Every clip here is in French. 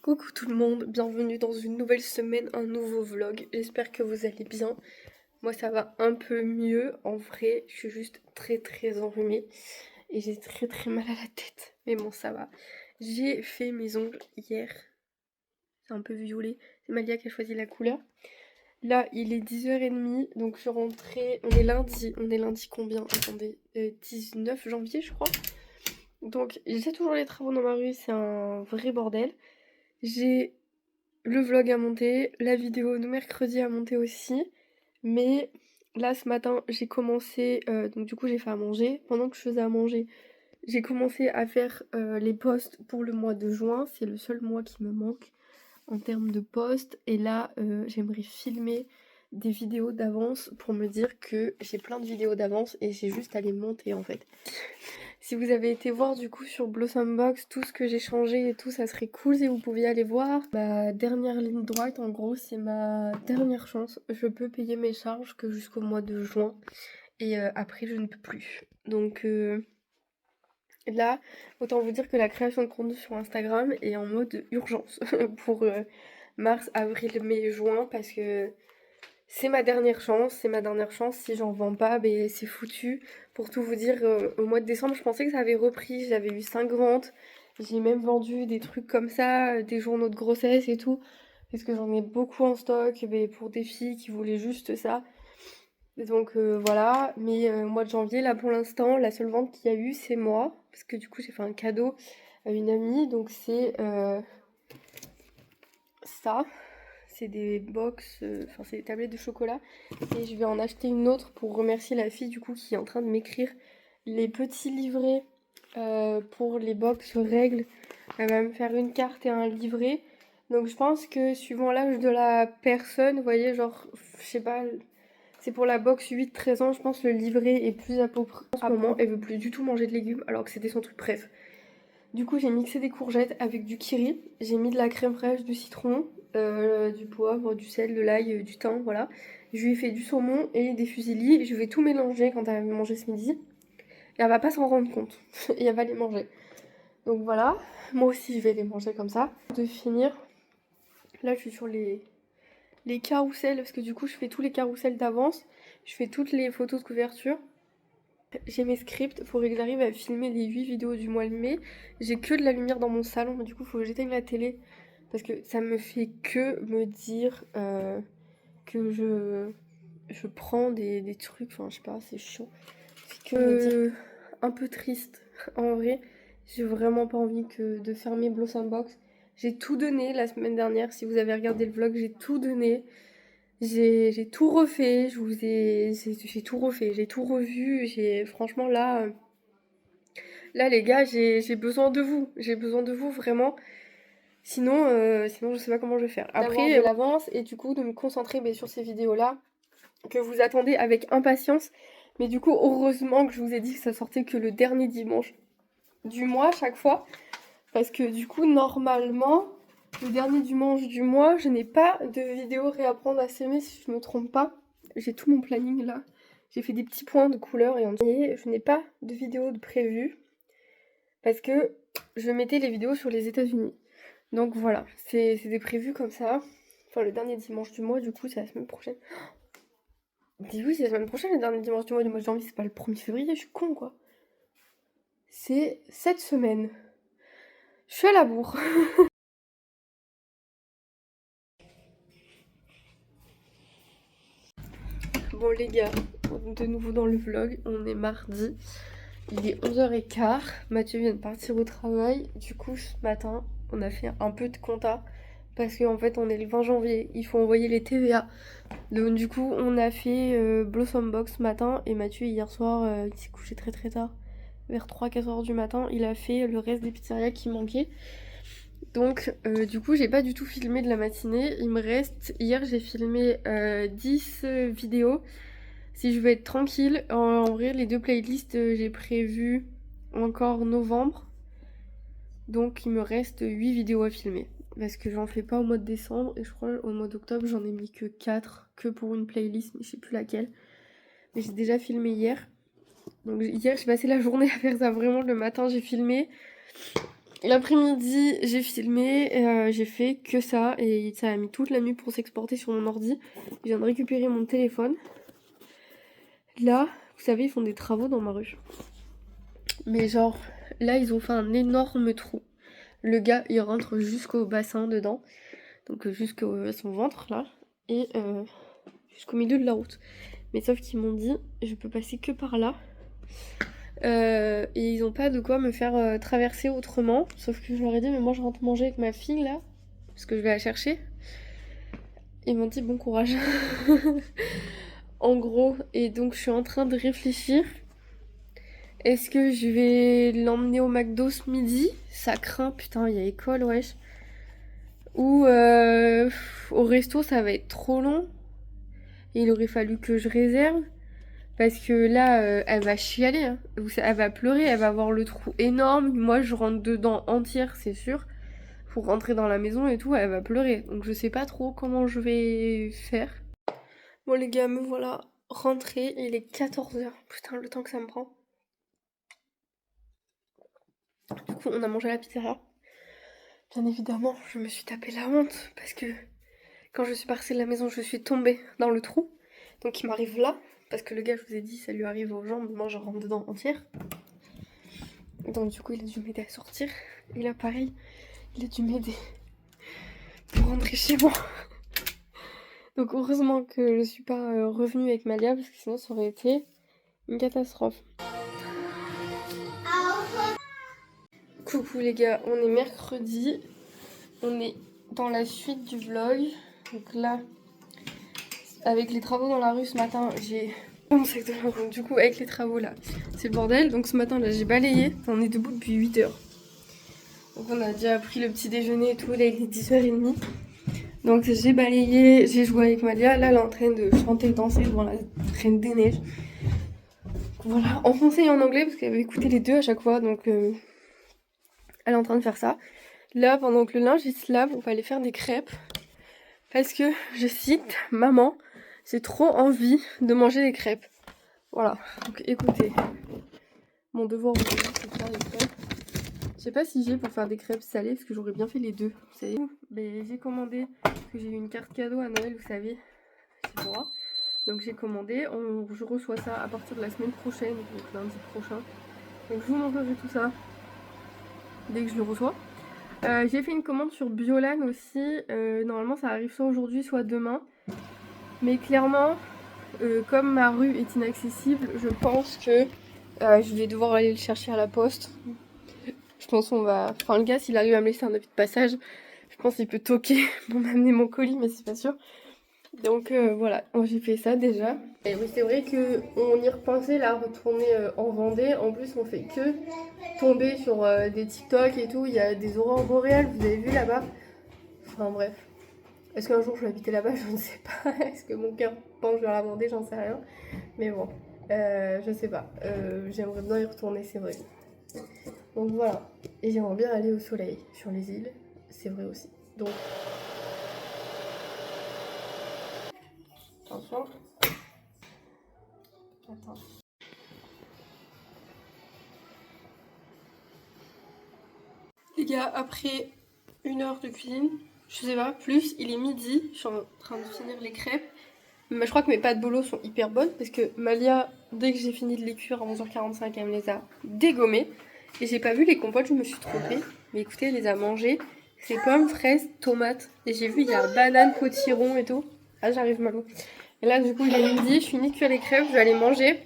Coucou tout le monde, bienvenue dans une nouvelle semaine, un nouveau vlog. J'espère que vous allez bien. Moi ça va un peu mieux, en vrai je suis juste très enrhumée et j'ai très mal à la tête. Mais bon ça va. J'ai fait mes ongles hier, c'est un peu violet, c'est Malia qui a choisi la couleur. Là il est 10h30 donc je suis rentrée, on est lundi combien? Attendez, 19 janvier je crois. Donc j'ai toujours les travaux dans ma rue, c'est un vrai bordel. J'ai le vlog à monter, la vidéo de mercredi à monter aussi. Mais là ce matin j'ai commencé, donc du coup j'ai fait à manger. Pendant que je faisais à manger, j'ai commencé à faire les posts pour le mois de juin. C'est le seul mois qui me manque en termes de posts. Et là j'aimerais filmer des vidéos d'avance pour me dire que j'ai plein de vidéos d'avance et j'ai juste à les monter en fait. Si vous avez été voir du coup sur Blossom Box tout ce que j'ai changé et tout, ça serait cool si vous pouviez aller voir. Ma dernière ligne droite en gros c'est ma dernière chance. Je peux payer mes charges que jusqu'au mois de juin et après je ne peux plus. Donc là autant vous dire que la création de contenu sur Instagram est en mode urgence pour mars, avril, mai, juin parce que c'est ma dernière chance, c'est ma dernière chance. Si j'en vends pas, ben c'est foutu. Pour tout vous dire, au mois de décembre, je pensais que ça avait repris. J'avais eu 5 ventes. J'ai même vendu des trucs comme ça, des journaux de grossesse et tout. Parce que j'en ai beaucoup en stock, mais pour des filles qui voulaient juste ça. Et donc voilà. Mais au mois de janvier, là pour l'instant, la seule vente qu'il y a eu, c'est moi. Parce que du coup, j'ai fait un cadeau à une amie. Donc c'est ça. C'est des box, enfin c'est des tablettes de chocolat. Et je vais en acheter une autre pour remercier la fille du coup qui est en train de m'écrire les petits livrets pour les box règles. Elle va me faire une carte et un livret. Donc je pense que suivant l'âge de la personne, vous voyez, genre, je sais pas, c'est pour la box 8-13 ans, je pense que le livret est plus approprié. En ce moment, elle veut plus du tout manger de légumes alors que c'était son truc bref. Du coup, j'ai mixé des courgettes avec du kiri, j'ai mis de la crème fraîche, du citron, du poivre, du sel, de l'ail, du thym, voilà. Je lui ai fait du saumon et des fusillis. Je vais tout mélanger quand elle va manger ce midi. Et elle va pas s'en rendre compte. Et elle va les manger. Donc voilà. Moi aussi, je vais les manger comme ça. De finir, là, je suis sur les carousels parce que du coup, je fais tous les carousels d'avance. Je fais toutes les photos de couverture. J'ai mes scripts, faudrait que j'arrive à filmer les 8 vidéos du mois de mai. J'ai que de la lumière dans mon salon, du coup faut que j'éteigne la télé. Parce que ça me fait que me dire que je prends des trucs, enfin je sais pas, c'est chiant. C'est que un peu triste en vrai. J'ai vraiment pas envie que de fermer Blossom Box. J'ai tout donné la semaine dernière, si vous avez regardé le vlog, j'ai tout donné. J'ai tout refait, j'ai tout refait, j'ai tout revu, franchement là les gars, j'ai besoin de vous, j'ai besoin de vous vraiment. Sinon je sais pas comment je vais faire. Après de l'avance et du coup de me concentrer sur ces vidéos-là que vous attendez avec impatience. Mais du coup, heureusement que je vous ai dit que ça sortait que le dernier dimanche du mois à chaque fois. Parce que du coup, normalement, le dernier dimanche du mois, je n'ai pas de vidéo réapprendre à s'aimer si je me trompe pas. J'ai tout mon planning là. J'ai fait des petits points de couleur et je n'ai pas de vidéo de prévu parce que je mettais les vidéos sur les États-Unis. Donc voilà, c'est des prévus comme ça. Enfin, le dernier dimanche du mois, du coup, c'est la semaine prochaine. Dis oui, c'est la semaine prochaine, le dernier dimanche du mois de janvier, c'est pas le 1er février, je suis con quoi. C'est cette semaine. Je suis à la bourre. Bon les gars, de nouveau dans le vlog, on est mardi, il est 11h15, Mathieu vient de partir au travail, du coup ce matin on a fait un peu de compta parce qu'en fait on est le 20 janvier, il faut envoyer les TVA. Donc du coup on a fait Blossom Box ce matin et Mathieu hier soir il s'est couché très tard, vers 3-4h du matin, il a fait le reste des pizzerias qui manquaient. Donc du coup j'ai pas du tout filmé de la matinée, il me reste, hier j'ai filmé 10 vidéos. Si je veux être tranquille, en vrai les deux playlists j'ai prévu encore novembre. Donc il me reste 8 vidéos à filmer. Parce que j'en fais pas au mois de décembre et je crois au mois d'octobre j'en ai mis que 4 que pour une playlist mais je sais plus laquelle. Mais j'ai déjà filmé hier. Donc hier j'ai passé la journée à faire ça, vraiment le matin j'ai filmé. L'après-midi, j'ai filmé, j'ai fait que ça et ça a mis toute la nuit pour s'exporter sur mon ordi. Je viens de récupérer mon téléphone. Là, vous savez, ils font des travaux dans ma rue. Mais genre, là, ils ont fait un énorme trou. Le gars, il rentre jusqu'au bassin dedans, donc jusqu'à son ventre là, et jusqu'au milieu de la route. Mais sauf qu'ils m'ont dit, je peux passer que par là. Et ils ont pas de quoi me faire traverser autrement. Sauf que je leur ai dit, mais moi je rentre manger avec ma fille là, parce que je vais la chercher. Ils m'ont dit bon courage. En gros, et donc je suis en train de réfléchir. Est-ce que je vais l'emmener au McDo ce midi? Ça craint, putain, il y a école, wesh. Ou au resto, ça va être trop long. Et il aurait fallu que je réserve. Parce que là, elle va chialer, hein. Elle va pleurer, elle va avoir le trou énorme. Moi, je rentre dedans entière, c'est sûr. Pour rentrer dans la maison et tout, elle va pleurer. Donc je sais pas trop comment je vais faire. Bon les gars, me voilà rentrée. Il est 14h. Putain, le temps que ça me prend. Du coup, on a mangé à la pizzeria. Bien évidemment, je me suis tapé la honte. Parce que quand je suis partie de la maison, je suis tombée dans le trou. Donc il m'arrive là. Parce que le gars, je vous ai dit, ça lui arrive aux jambes. Moi, je rentre dedans entière. Donc du coup, il a dû m'aider à sortir. Et là, pareil, il a dû m'aider pour rentrer chez moi. Donc heureusement que je suis pas revenue avec Malia, parce que sinon ça aurait été une catastrophe. Coucou les gars, on est mercredi. On est dans la suite du vlog. Donc là, avec les travaux dans la rue ce matin, j'ai mon sac de bain. Donc du coup, avec les travaux là, c'est le bordel. Donc ce matin là, j'ai balayé. On est debout depuis 8h. Donc on a déjà pris le petit déjeuner et tout. Là, il est 10h30. Donc j'ai balayé, j'ai joué avec Malia. Là, elle est en train de chanter et danser devant la Reine des Neiges. Voilà, en français et en anglais, parce qu'elle avait écouté les deux à chaque fois. Donc elle est en train de faire ça. Là, pendant que le linge il se lave, on va aller faire des crêpes. Parce que, je cite, maman, j'ai trop envie de manger des crêpes. Voilà, donc écoutez, mon devoir aujourd'hui, c'est de faire des crêpes. Je sais pas si j'ai pour faire des crêpes salées, parce que j'aurais bien fait les deux. Vous savez, mais j'ai commandé, parce que j'ai eu une carte cadeau à Noël, vous savez, c'est moi. Donc j'ai commandé, je reçois ça à partir de la semaine prochaine, donc lundi prochain. Donc je vous montrerai tout ça dès que je le reçois. J'ai fait une commande sur Biolan aussi. Normalement ça arrive soit aujourd'hui soit demain. Mais clairement, comme ma rue est inaccessible, je pense que je vais devoir aller le chercher à la poste. Je pense qu'on va... Enfin le gars s'il arrive à me laisser un avis de passage, je pense qu'il peut toquer pour m'amener mon colis, mais c'est pas sûr. Donc voilà, j'ai fait ça déjà. Et oui, c'est vrai qu'on y repensait là, retourner en Vendée. En plus, on fait que tomber sur des TikTok et tout. Il y a des aurores boréales, vous avez vu là-bas. Enfin bref. Est-ce qu'un jour je vais habiter là-bas? Je ne sais pas. Est-ce que mon cœur penche vers la Vendée? J'en sais rien. Mais bon, je sais pas. J'aimerais bien y retourner, c'est vrai. Donc voilà. Et j'aimerais bien aller au soleil sur les îles. C'est vrai aussi. Donc... Attention. Attends. Les gars, après 1 heure de cuisine, je sais pas, plus, il est midi, je suis en train de finir les crêpes. Mais je crois que mes pâtes bolo sont hyper bonnes parce que Malia, dès que j'ai fini de les cuire à 11h45, elle me les a dégommées. Et j'ai pas vu les compotes, je me suis trompée. Mais écoutez, elle les a mangées. C'est pommes, fraises, tomates. Et j'ai vu, il y a banane, potiron et tout. Ah, j'arrive Malo. Et là, du coup, il est midi, je finis de cuire les crêpes, je vais aller manger,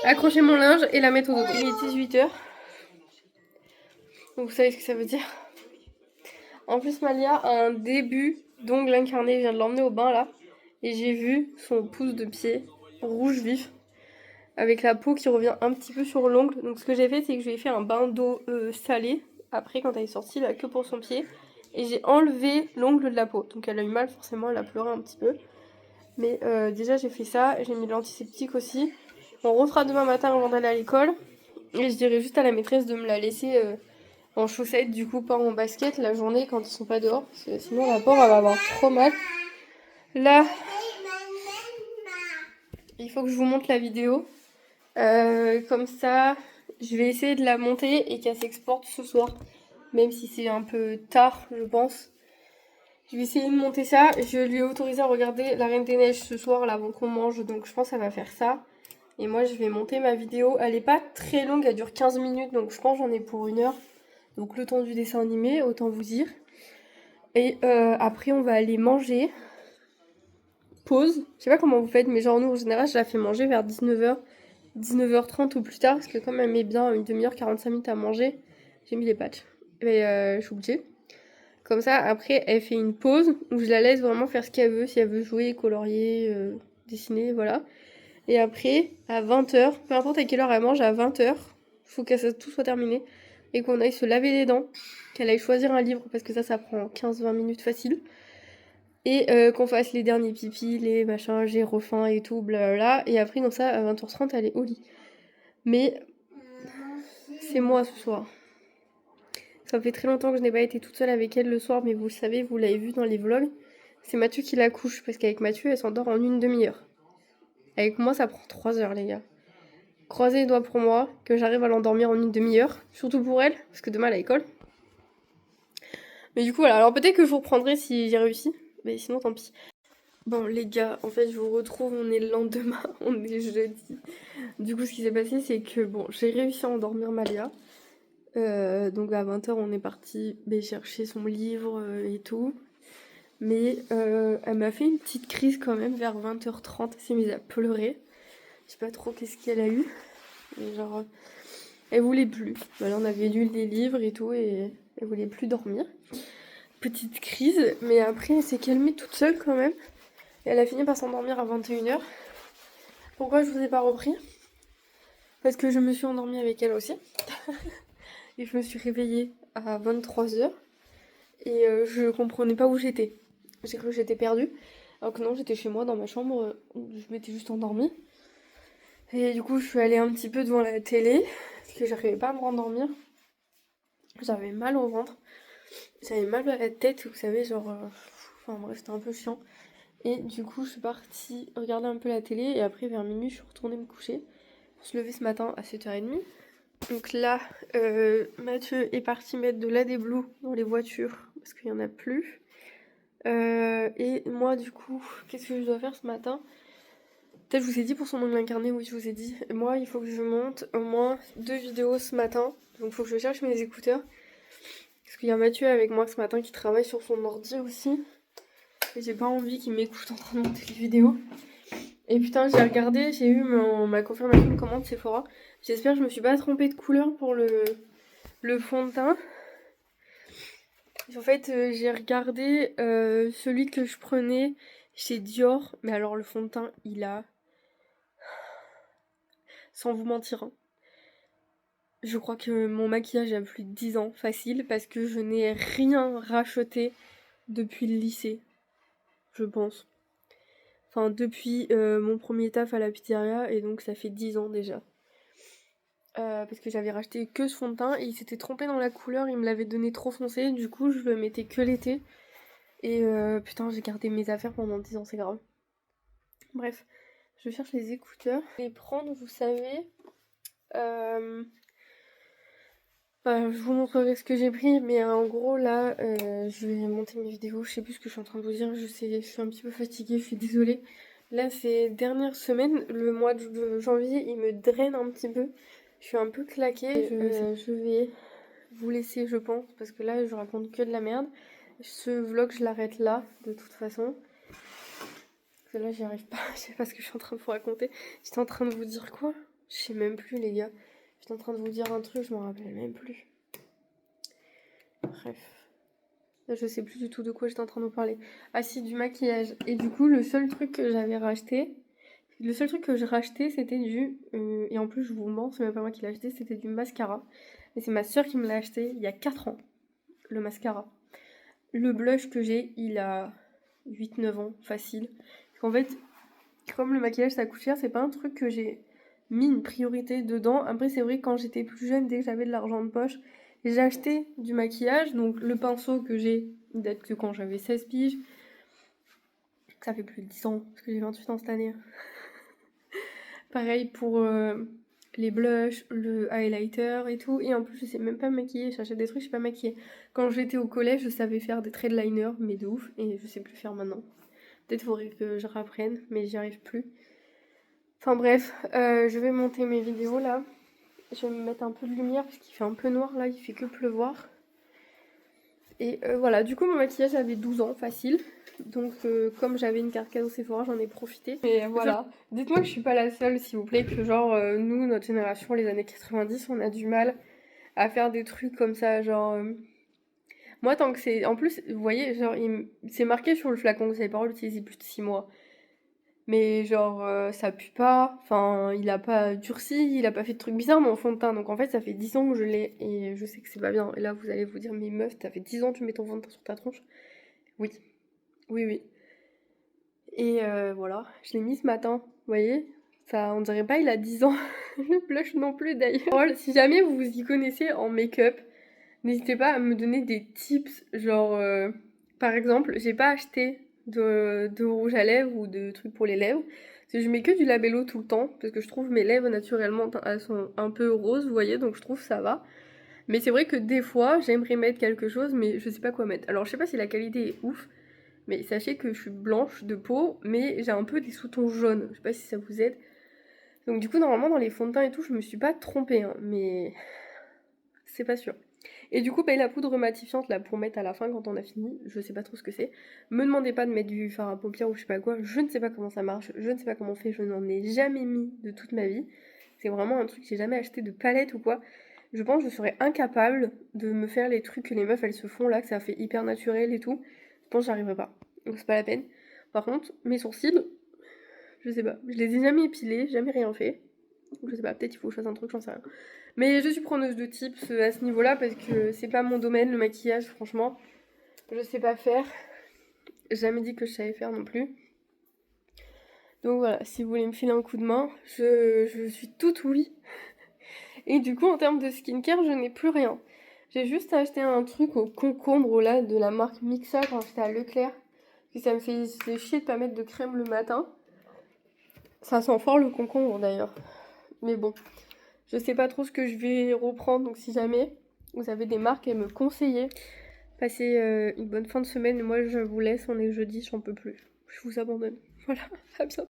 accrocher mon linge et la mettre au dodo. Il est 18h. Donc vous savez ce que ça veut dire. En plus, Malia a un début d'ongle incarné. Je viens de l'emmener au bain là. Et j'ai vu son pouce de pied rouge vif. Avec la peau qui revient un petit peu sur l'ongle. Donc ce que j'ai fait, c'est que je lui ai fait un bain d'eau salée. Après, quand elle est sortie, là, que pour son pied. Et j'ai enlevé l'ongle de la peau. Donc elle a eu mal, forcément, elle a pleuré un petit peu. Mais déjà, j'ai fait ça. J'ai mis de l'antiseptique aussi. On refera demain matin avant d'aller à l'école. Et je dirais juste à la maîtresse de me la laisser... en chaussettes, du coup pas en basket la journée quand ils sont pas dehors, parce que sinon la pauvre elle va avoir trop mal. Là, il faut que je vous montre la vidéo. Comme ça, je vais essayer de la monter et qu'elle s'exporte ce soir. même si c'est un peu tard, je pense. Je vais essayer de monter ça. Je lui ai autorisé à regarder La Reine des Neiges ce soir, là, avant qu'on mange, donc je pense qu'elle va faire ça. Et moi, je vais monter ma vidéo. Elle est pas très longue, elle dure 15 minutes, donc je pense que j'en ai pour 1 heure. Donc le temps du dessin animé, autant vous dire. Et après, on va aller manger. Pause. Je sais pas comment vous faites, mais genre nous, en général, je la fais manger vers 19h, 19h30 ou plus tard, parce que comme elle met bien une demi-heure, 45 minutes à manger, j'ai mis les patchs. Et je suis obligée. Comme ça, après, elle fait une pause où je la laisse vraiment faire ce qu'elle veut. Si elle veut jouer, colorier, dessiner, voilà. Et après, à 20h, peu importe à quelle heure elle mange, à 20h, il faut que tout soit terminé. Et qu'on aille se laver les dents. Qu'elle aille choisir un livre, parce que ça prend 15-20 minutes facile. Et qu'on fasse les derniers pipis, les machins, j'ai refaim et tout, blablabla. Et après, comme ça, à 20h30, elle est au lit. Mais c'est moi ce soir. Ça fait très longtemps que je n'ai pas été toute seule avec elle le soir, mais vous le savez, vous l'avez vu dans les vlogs. C'est Mathieu qui la couche, parce qu'avec Mathieu, elle s'endort en une demi-heure. Avec moi, ça prend 3 heures, les gars. Croisez les doigts pour moi, que j'arrive à l'endormir en une demi-heure. Surtout pour elle, parce que demain, elle a l'école. Mais du coup, voilà. Alors peut-être que je vous reprendrai si j'ai réussi. Mais sinon, tant pis. Bon, les gars, en fait, je vous retrouve. On est le lendemain, on est jeudi. Du coup, ce qui s'est passé, c'est que, bon, j'ai réussi à endormir Malia. Donc à 20h, on est parti chercher son livre et tout. Mais elle m'a fait une petite crise quand même vers 20h30. Elle s'est mise à pleurer. Je sais pas trop qu'est-ce qu'elle a eu. Mais genre, elle voulait plus. Voilà, on avait lu les livres et tout et elle voulait plus dormir. Petite crise, mais après elle s'est calmée toute seule quand même. Et elle a fini par s'endormir à 21h. Pourquoi je vous ai pas repris? Parce que je me suis endormie avec elle aussi. Et je me suis réveillée à 23h. Et je comprenais pas où j'étais. J'ai cru que j'étais perdue. Alors que non, j'étais chez moi dans ma chambre. Je m'étais juste endormie. Et du coup, je suis allée un petit peu devant la télé. Parce que j'arrivais pas à me rendormir. J'avais mal au ventre. J'avais mal à la tête, vous savez, genre. Enfin bref, c'était un peu chiant. Et du coup, je suis partie regarder un peu la télé. Et après, vers minuit, je suis retournée me coucher. Pour se lever ce matin à 7h30. Donc là, Mathieu est parti mettre de l'AD-Blue dans les voitures. Parce qu'il y en a plus. Et moi, du coup, qu'est-ce que je dois faire ce matin? Peut-être je vous ai dit pour son ongle incarné, oui, je vous ai dit. Moi, il faut que je monte au moins 2 vidéos ce matin. Donc, il faut que je cherche mes écouteurs. Parce qu'il y a Mathieu avec moi ce matin qui travaille sur son ordi aussi. Et j'ai pas envie qu'il m'écoute en train de monter les vidéos. Et putain, j'ai regardé, j'ai eu ma confirmation de commande Sephora. J'espère que je me suis pas trompée de couleur pour le fond de teint. En fait, j'ai regardé celui que je prenais chez Dior. Mais alors, le fond de teint, il a... Sans vous mentir, hein. Je crois que mon maquillage a plus de 10 ans, facile, parce que je n'ai rien racheté depuis le lycée, je pense. Enfin, depuis mon premier taf à la pizzeria, et donc ça fait 10 ans déjà. Parce que j'avais racheté que ce fond de teint, et il s'était trompé dans la couleur, il me l'avait donné trop foncé, du coup je le mettais que l'été. Et putain, j'ai gardé mes affaires pendant 10 ans, c'est grave. Bref, je cherche les écouteurs. Les prendre, vous savez... je vous montrerai ce que j'ai pris, mais en gros là, je vais monter mes vidéos, je sais plus ce que je suis en train de vous dire, je suis un petit peu fatiguée, je suis désolée. Là, ces dernières semaines, le mois de janvier, il me draine un petit peu. Je suis un peu claquée, je vais vous laisser, je pense, parce que là, je raconte que de la merde. Ce vlog, je l'arrête là, de toute façon. Parce que là, j'y arrive pas, je sais pas ce que je suis en train de vous raconter. J'étais en train de vous dire quoi? Je sais même plus, les gars. J'étais en train de vous dire un truc, je m'en rappelle même plus. Bref. Là, je sais plus du tout de quoi j'étais en train de vous parler. Ah si, du maquillage. Et du coup, le seul truc que j'avais racheté... Le seul truc que j'ai racheté, c'était du... et en plus, je vous mens, c'est même pas moi qui l'ai acheté, c'était du mascara. Et c'est ma soeur qui me l'a acheté il y a 4 ans. Le mascara. Le blush que j'ai, il a 8-9 ans, facile. Parce qu'en fait, comme le maquillage ça coûte cher, c'est pas un truc que j'ai mis une priorité dedans. Après, c'est vrai que quand j'étais plus jeune, dès que j'avais de l'argent de poche, j'ai acheté du maquillage. Donc le pinceau que j'ai, il date que quand j'avais 16 piges. Ça fait plus de 10 ans, parce que j'ai 28 ans cette année. Pareil pour les blushs, le highlighter et tout. Et en plus, je sais même pas me maquiller. J'achète des trucs, je sais pas maquiller. Quand j'étais au collège, je savais faire des traits de liner, mais de ouf. Et je sais plus faire maintenant. Peut-être faudrait que je rapprenne, mais j'y arrive plus. Enfin bref, je vais monter mes vidéos là. Je vais me mettre un peu de lumière parce qu'il fait un peu noir là, il fait que pleuvoir. Et voilà, du coup mon maquillage avait 12 ans, facile. Donc comme j'avais une carte cadeau Sephora, j'en ai profité. Et voilà, dites-moi que je suis pas la seule s'il vous plaît, que genre nous, notre génération, les années 90, on a du mal à faire des trucs comme ça, genre... Moi tant que c'est... En plus, vous voyez, genre c'est marqué sur le flacon que vous n'avez pas utilisé plus de 6 mois. Mais genre ça pue pas, enfin il a pas durci, il a pas fait de trucs bizarres mon fond de teint. Donc en fait ça fait 10 ans que je l'ai et je sais que c'est pas bien. Et là vous allez vous dire mais meuf, ça fait 10 ans que tu mets ton fond de teint sur ta tronche. Oui, oui, oui. Et voilà, je l'ai mis ce matin, vous voyez. Ça, on dirait pas il a 10 ans. Le blush non plus d'ailleurs. Si jamais vous vous y connaissez en make-up, n'hésitez pas à me donner des tips. Genre, par exemple, j'ai pas acheté de rouge à lèvres ou de trucs pour les lèvres. Parce que je mets que du Labello tout le temps. Parce que je trouve mes lèvres naturellement, elles sont un peu roses, vous voyez. Donc je trouve ça va. Mais c'est vrai que des fois, j'aimerais mettre quelque chose, mais je sais pas quoi mettre. Alors je sais pas si la qualité est ouf. Mais sachez que je suis blanche de peau, mais j'ai un peu des sous-tons jaunes. Je sais pas si ça vous aide. Donc du coup, normalement, dans les fonds de teint et tout, je me suis pas trompée. Hein, mais c'est pas sûr. Et du coup, la poudre matifiante là pour mettre à la fin quand on a fini, je sais pas trop ce que c'est. Me demandez pas de mettre du fard à paupières ou je sais pas quoi, je ne sais pas comment ça marche, je ne sais pas comment on fait, je n'en ai jamais mis de toute ma vie. C'est vraiment un truc que j'ai jamais acheté de palette ou quoi. Je pense que je serais incapable de me faire les trucs que les meufs elles se font là, que ça fait hyper naturel et tout. Je pense que j'arriverai pas. Donc c'est pas la peine. Par contre, mes sourcils, je sais pas. Je les ai jamais épilés, jamais rien fait. Je sais pas, peut-être il faut que je fasse un truc, j'en sais rien. Mais je suis preneuse de tips à ce niveau-là parce que c'est pas mon domaine, le maquillage, franchement. Je sais pas faire. J'ai jamais dit que je savais faire non plus. Donc voilà, si vous voulez me filer un coup de main, je suis toute oui. Et du coup, en termes de skincare, je n'ai plus rien. J'ai juste acheté un truc au concombre là de la marque Mixa quand j'étais à Leclerc. Puis ça me fait chier de pas mettre de crème le matin. Ça sent fort le concombre d'ailleurs. Mais bon, je sais pas trop ce que je vais reprendre, donc si jamais vous avez des marques à me conseiller, passez une bonne fin de semaine. Moi, je vous laisse, on est jeudi, j'en peux plus. Je vous abandonne. Voilà, à bientôt.